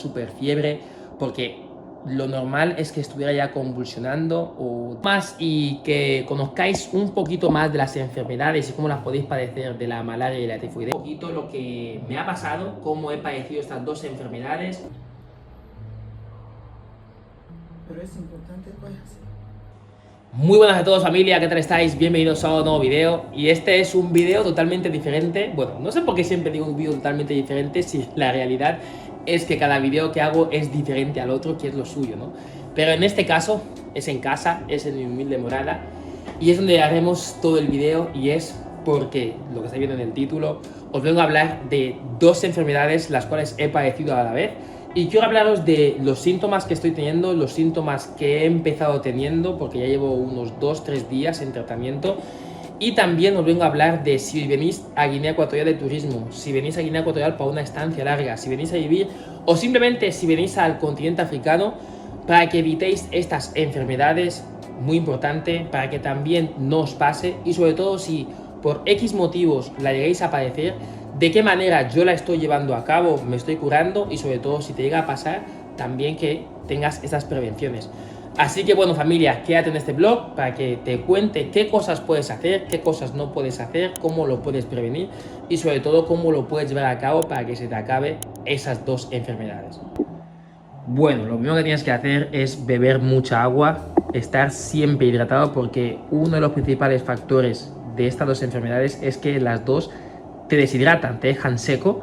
súper fiebre, porque lo normal es que estuviera ya convulsionando o más, y que conozcáis un poquito más de las enfermedades y cómo las podéis padecer, de la malaria y la tifoidea. Un poquito lo que me ha pasado, cómo he padecido estas dos enfermedades. Pero es importante, pues, hacer. Muy buenas a todos, familia, ¿qué tal estáis? Bienvenidos a un nuevo video. Y este es un video totalmente diferente. Bueno, no sé por qué siempre digo un video totalmente diferente, si la realidad es que cada video que hago es diferente al otro, que es lo suyo, ¿no? Pero en este caso es en casa, es en mi humilde morada, y es donde haremos todo el video. Y es porque, lo que estáis viendo en el título, os vengo a hablar de dos enfermedades las cuales he padecido a la vez. Y quiero hablaros de los síntomas que estoy teniendo, los síntomas que he empezado teniendo, porque ya llevo unos 2-3 días en tratamiento. Y también os vengo a hablar de si venís a Guinea Ecuatorial de turismo, si venís a Guinea Ecuatorial para una estancia larga, si venís a vivir, o simplemente si venís al continente africano, para que evitéis estas enfermedades, muy importante, para que también no os pase. Y sobre todo, si por X motivos la llegáis a padecer, de qué manera yo la estoy llevando a cabo, me estoy curando, y sobre todo, si te llega a pasar, también que tengas esas prevenciones. Así que bueno, familia, quédate en este blog para que te cuente qué cosas puedes hacer, qué cosas no puedes hacer, cómo lo puedes prevenir y sobre todo cómo lo puedes llevar a cabo para que se te acabe esas dos enfermedades. Bueno, lo primero que tienes que hacer es beber mucha agua, estar siempre hidratado, porque uno de los principales factores de estas dos enfermedades es que las dos te deshidratan, te dejan seco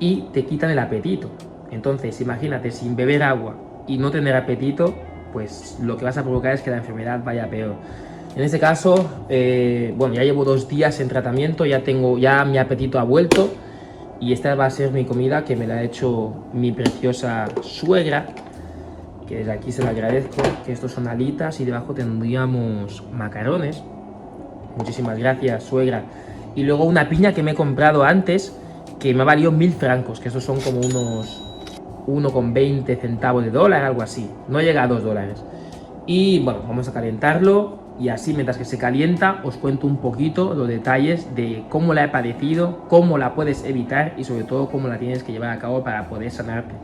y te quitan el apetito. Entonces, imagínate, sin beber agua y no tener apetito, pues lo que vas a provocar es que la enfermedad vaya peor. En este caso, bueno, ya llevo 2 días en tratamiento, ya mi apetito ha vuelto, y esta va a ser mi comida, que me la ha hecho mi preciosa suegra, que desde aquí se la agradezco, que estos son alitas y debajo tendríamos macarrones. Muchísimas gracias, suegra. Y luego una piña que me he comprado antes, que me ha valido 1000 francos, que estos son como unos 1,20 centavos de dólar, algo así. No llega a 2 dólares. Y bueno, vamos a calentarlo, y así mientras que se calienta os cuento un poquito los detalles de cómo la he padecido, cómo la puedes evitar y sobre todo cómo la tienes que llevar a cabo para poder sanarte.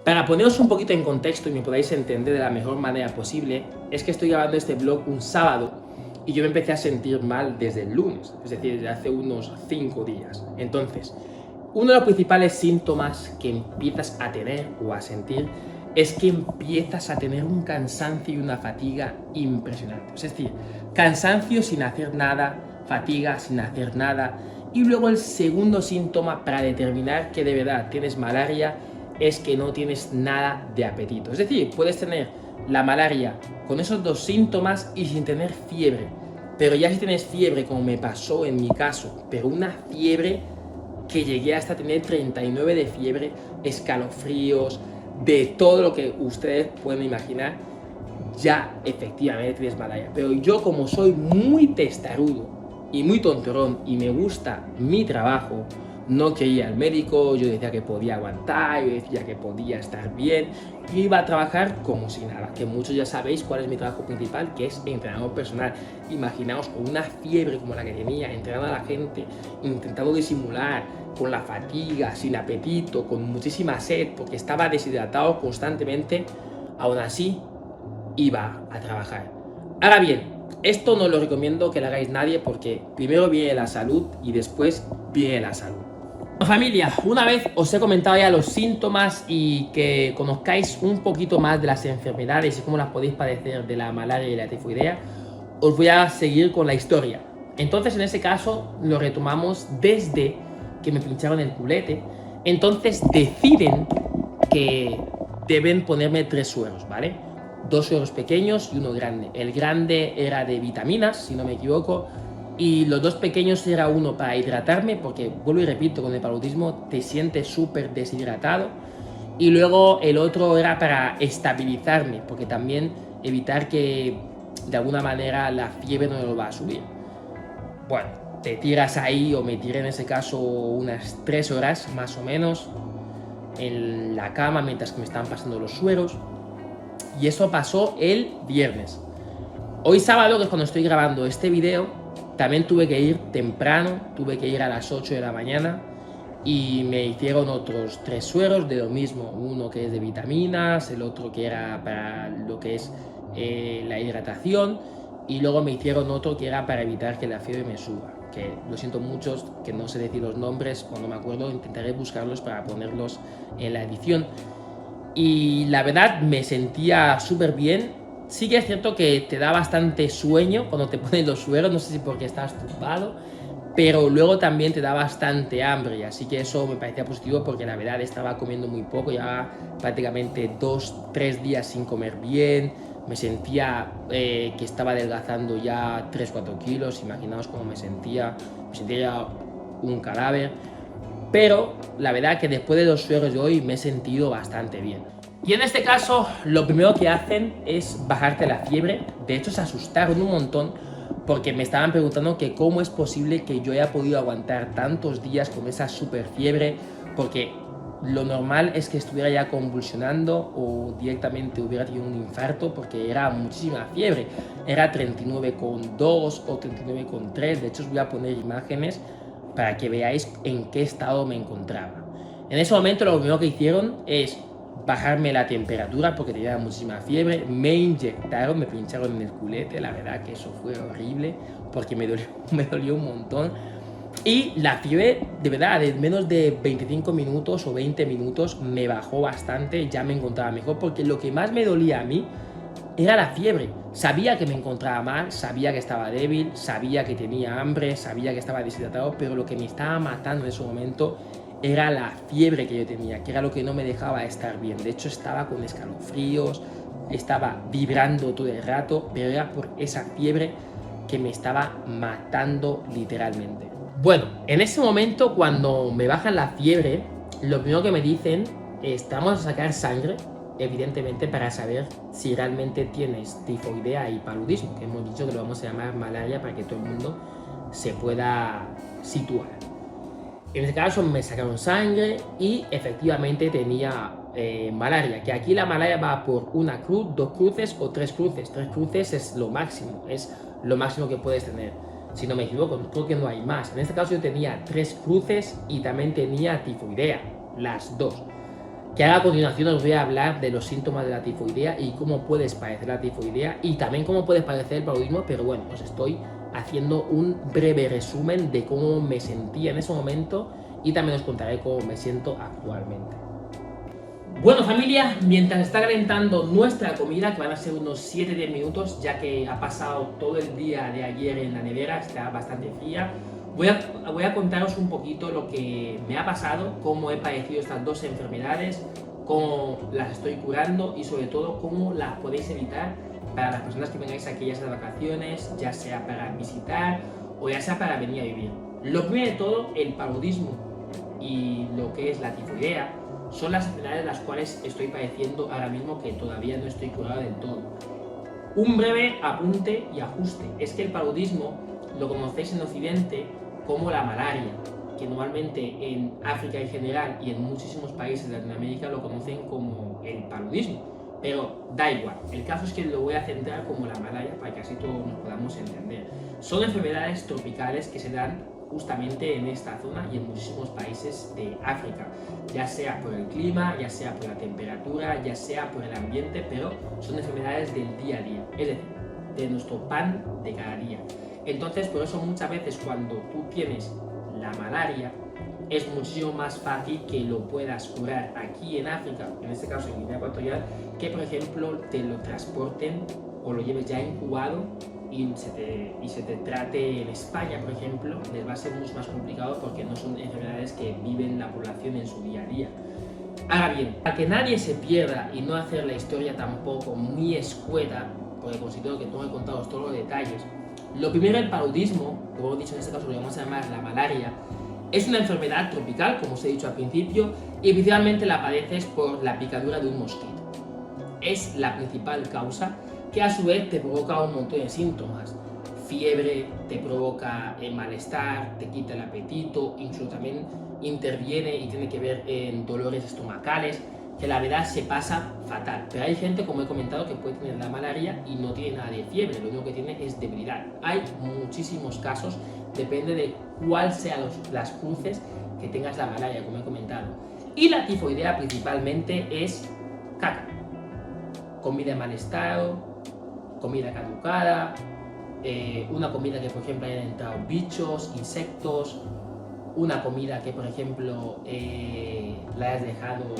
Para poneros un poquito en contexto y me podáis entender de la mejor manera posible, es que estoy grabando este vlog un sábado y yo me empecé a sentir mal desde el lunes, es decir, desde hace unos 5 días. Entonces, uno de los principales síntomas que empiezas a tener o a sentir es que empiezas a tener un cansancio y una fatiga impresionante. Es decir, cansancio sin hacer nada, fatiga sin hacer nada. Y luego el segundo síntoma para determinar que de verdad tienes malaria es que no tienes nada de apetito. Es decir, puedes tener la malaria con esos dos síntomas y sin tener fiebre. Pero ya si tienes fiebre, como me pasó en mi caso, pero una fiebre que llegué hasta tener 39 de fiebre, escalofríos, de todo lo que ustedes pueden imaginar, ya efectivamente tienes malaria. Pero yo, como soy muy testarudo y muy tontorrón y me gusta mi trabajo, no quería ir al médico. Yo decía que podía aguantar, yo decía que podía estar bien, y iba a trabajar como si nada, que muchos ya sabéis cuál es mi trabajo principal, que es entrenador personal. Imaginaos con una fiebre como la que tenía, entrenando a la gente, intentando disimular, con la fatiga, sin apetito, con muchísima sed, porque estaba deshidratado constantemente. Aún así, iba a trabajar. Ahora bien, esto no lo recomiendo que lo hagáis nadie, porque primero viene la salud y después viene la salud. Familia, una vez os he comentado ya los síntomas y que conozcáis un poquito más de las enfermedades y cómo las podéis padecer, de la malaria y la tifoidea, os voy a seguir con la historia. Entonces, en ese caso, lo retomamos desde que me pincharon el culete. Entonces deciden que deben ponerme 3 sueros, ¿vale? 2 sueros pequeños y uno grande. El grande era de vitaminas, si no me equivoco, y los 2 pequeños era uno para hidratarme, porque vuelvo y repito, con el paludismo te sientes súper deshidratado, y luego el otro era para estabilizarme, porque también evitar que de alguna manera la fiebre no lo va a subir. Bueno, te tiras ahí, o me tiré en ese caso unas 3 horas más o menos en la cama mientras que me estaban pasando los sueros, y eso pasó el viernes. Hoy sábado, que es cuando estoy grabando este video, también tuve que ir temprano, tuve que ir a las 8 de la mañana, y me hicieron otros 3 sueros de lo mismo, uno que es de vitaminas, el otro que era para lo que es la hidratación, y luego me hicieron otro que era para evitar que la fiebre me suba, que lo siento muchos, que no sé decir los nombres, cuando me acuerdo intentaré buscarlos para ponerlos en la edición. Y la verdad me sentía súper bien. Sí que es cierto que te da bastante sueño cuando te ponen los sueros, no sé si porque estás tumbado, pero luego también te da bastante hambre, así que eso me parecía positivo porque la verdad estaba comiendo muy poco, ya prácticamente 2-3 días sin comer bien, me sentía que estaba adelgazando ya 3-4 kilos, imaginaos cómo me sentía ya un cadáver, pero la verdad que después de los sueros de hoy me he sentido bastante bien. Y en este caso, lo primero que hacen es bajarte la fiebre, de hecho se asustaron un montón, porque me estaban preguntando que cómo es posible que yo haya podido aguantar tantos días con esa super fiebre, porque lo normal es que estuviera ya convulsionando o directamente hubiera tenido un infarto, porque era muchísima fiebre, era 39,2 o 39,3, de hecho os voy a poner imágenes para que veáis en qué estado me encontraba. En ese momento lo primero que hicieron es bajarme la temperatura porque tenía muchísima fiebre, me inyectaron, me pincharon en el culete, la verdad que eso fue horrible porque me dolió un montón. Y la fiebre, de verdad, de menos de 25 minutos o 20 minutos me bajó bastante, ya me encontraba mejor, porque lo que más me dolía a mí era la fiebre. Sabía que me encontraba mal, sabía que estaba débil, sabía que tenía hambre, sabía que estaba deshidratado, pero lo que me estaba matando en ese momento era la fiebre que yo tenía, que era lo que no me dejaba estar bien. De hecho, estaba con escalofríos, estaba vibrando todo el rato, pero era por esa fiebre que me estaba matando literalmente. Bueno, en ese momento, cuando me bajan la fiebre, lo primero que me dicen es: te vamos a sacar sangre, evidentemente, para saber si realmente tienes tifoidea y paludismo, que hemos dicho que lo vamos a llamar malaria para que todo el mundo se pueda situar. En este caso me sacaron sangre y efectivamente tenía malaria, que aquí la malaria va por una cruz, 2 cruces o 3 cruces. 3 cruces es lo máximo que puedes tener. Si no me equivoco, creo que no hay más. En este caso yo tenía 3 cruces y también tenía tifoidea, las dos. Que ahora a continuación os voy a hablar de los síntomas de la tifoidea y cómo puedes padecer la tifoidea y también cómo puedes padecer el paludismo, pero bueno, os estoy haciendo un breve resumen de cómo me sentía en ese momento y también os contaré cómo me siento actualmente. Bueno, familia, mientras está calentando nuestra comida, que van a ser unos 7-10 minutos, ya que ha pasado todo el día de ayer en la nevera, está bastante fría, voy a contaros un poquito lo que me ha pasado, cómo he padecido estas dos enfermedades, cómo las estoy curando y sobre todo cómo las podéis evitar para las personas que vengáis aquí ya sea de vacaciones, ya sea para visitar o ya sea para venir a vivir. Lo primero de todo, el paludismo y lo que es la tifoidea son las enfermedades las cuales estoy padeciendo ahora mismo, que todavía no estoy curado del todo. Un breve apunte y ajuste: es que el paludismo lo conocéis en Occidente como la malaria, que normalmente en África en general y en muchísimos países de Latinoamérica lo conocen como el paludismo. Pero da igual, el caso es que lo voy a centrar como la malaria para que así todos nos podamos entender. Son enfermedades tropicales que se dan justamente en esta zona y en muchísimos países de África, ya sea por el clima, ya sea por la temperatura, ya sea por el ambiente, pero son enfermedades del día a día, es decir, de nuestro pan de cada día. Entonces, por eso muchas veces cuando tú tienes la malaria, es muchísimo más fácil que lo puedas curar aquí en África, en este caso en Guinea Ecuatorial, que por ejemplo te lo transporten o lo lleves ya incubado y se te trate en España, por ejemplo. Les va a ser mucho más complicado porque no son enfermedades que viven la población en su día a día. Ahora bien, para que nadie se pierda y no hacer la historia tampoco muy escueta, porque considero que tengo que contaros todos los detalles, lo primero, el paludismo, como he dicho en este caso lo vamos a llamar la malaria, es una enfermedad tropical, como os he dicho al principio, y principalmente la padeces por la picadura de un mosquito. Es la principal causa, que a su vez te provoca un montón de síntomas. Fiebre, te provoca malestar, te quita el apetito, incluso también interviene y tiene que ver en dolores estomacales, que la verdad se pasa fatal. Pero hay gente, como he comentado, que puede tener la malaria y no tiene nada de fiebre, lo único que tiene es debilidad. Hay muchísimos casos, depende de cuál sean las cruces que tengas la malaria, como he comentado. Y la tifoidea principalmente es caca, comida en mal estado, comida caducada, una comida que por ejemplo hayan entrado bichos, insectos, una comida que por ejemplo la hayas dejado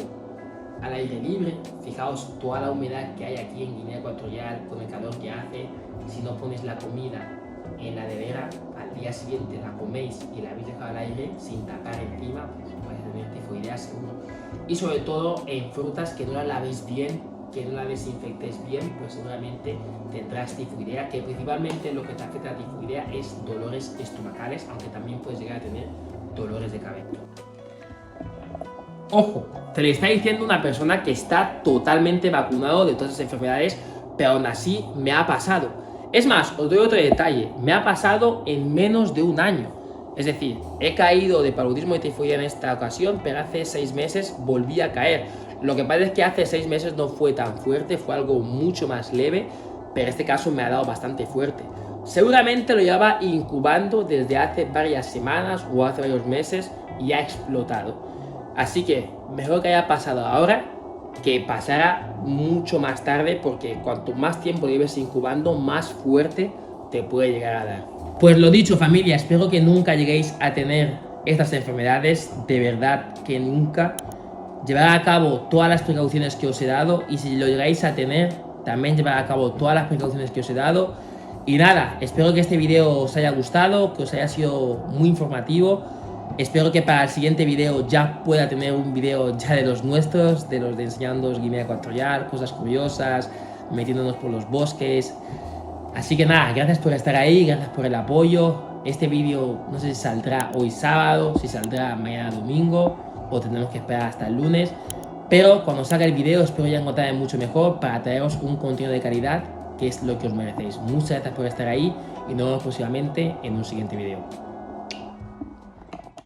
al aire libre. Fijaos toda la humedad que hay aquí en Guinea Ecuatorial con el calor que hace. Si no pones la comida en la nevera, al día siguiente la coméis y la habéis dejado al aire sin tapar encima, pues vais a tener tifoidea seguro. Y sobre todo en frutas que no la lavéis bien, que no la desinfectéis bien, pues seguramente tendrás tifoidea, que principalmente lo que te afecta a la tifoidea es dolores estomacales, aunque también puedes llegar a tener dolores de cabeza. Ojo, te lo está diciendo una persona que está totalmente vacunado de todas esas enfermedades, pero aún así me ha pasado. Es más, os doy otro detalle, me ha pasado en menos de un año. Es decir, he caído de paludismo y tifoidea en esta ocasión, pero hace 6 meses volví a caer. Lo que pasa es que hace 6 meses no fue tan fuerte, fue algo mucho más leve, pero en este caso me ha dado bastante fuerte. Seguramente lo llevaba incubando desde hace varias semanas o hace varios meses y ha explotado. Así que mejor que haya pasado ahora que pasara mucho más tarde, porque cuanto más tiempo lleves incubando, más fuerte te puede llegar a dar. Pues lo dicho, familia, espero que nunca lleguéis a tener estas enfermedades, de verdad que nunca. Llevar a cabo todas las precauciones que os he dado, y si lo llegáis a tener, también llevar a cabo todas las precauciones que os he dado. Y nada, espero que este video os haya gustado, que os haya sido muy informativo. Espero que para el siguiente video ya pueda tener un video ya de los nuestros, de los de enseñándoos Guinea Ecuatorial, cosas curiosas, metiéndonos por los bosques. Así que nada, gracias por estar ahí, gracias por el apoyo. Este vídeo no sé si saldrá hoy sábado, si saldrá mañana domingo, o tendremos que esperar hasta el lunes. Pero cuando salga el video espero ya encontrarme mucho mejor para traeros un contenido de calidad, que es lo que os merecéis. Muchas gracias por estar ahí y nos vemos próximamente en un siguiente video.